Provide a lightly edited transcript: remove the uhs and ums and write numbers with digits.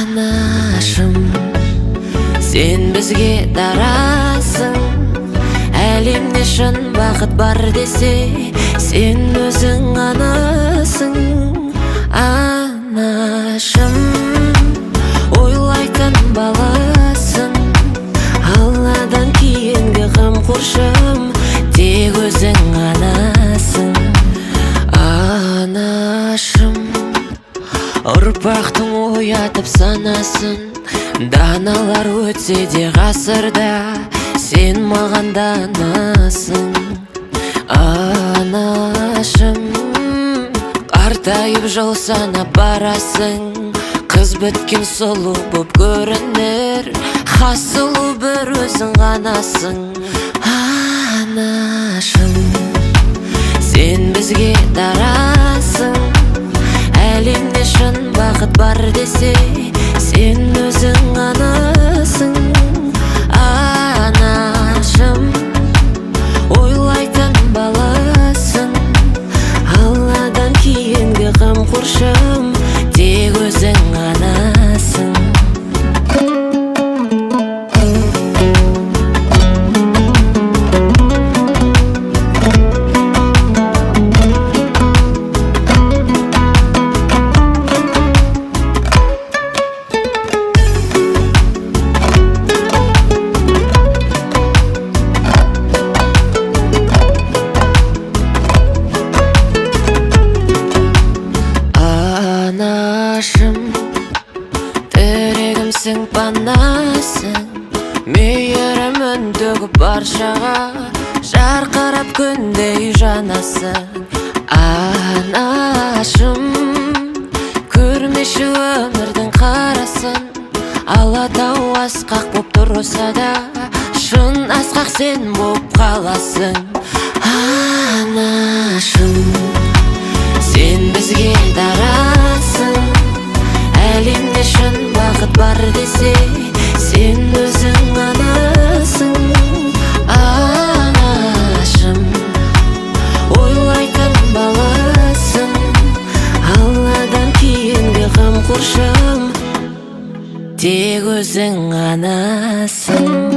Анашым, сен бізге дарасың. Әлемде шын бақыт бар десе, сен өзің анасың. Анашым, ойлайтын баласың. Алладан кейінгі қамқоршым, тек өзің анасың. Анашым, ұрпақтың оятып санасын. Даналар өтсе де ғасырда, сен маған данасың. Анашым, қартайып жыл санап барасың. Қыз біткен сұлу боп көрінер, хас сұлу бір өзің ғанасың. Анашым, сен бізге дарасың. Әлемде шын бақыт бар десе, сен өзің анасың. Анашым, ойлайтын баласың. Алладан кейінгі қамқоршым, тек өзің анасың. Анашым, тірегімсің, панасың. Мейірімін төгіп баршаға, жарқырап күндей жанасың. Анашым, көрмеші өмірдің қарасын. Алатау асқақ боп тұрса да, шын асқақ сен боп қаласың. Анашым, сен бізге дарасың. Әлемде шын бақыт бар десе, сен өзің анасың. Анашым, ойлайтын баласың. Алладан кейінгі қамқоршым, тек өзің анасың.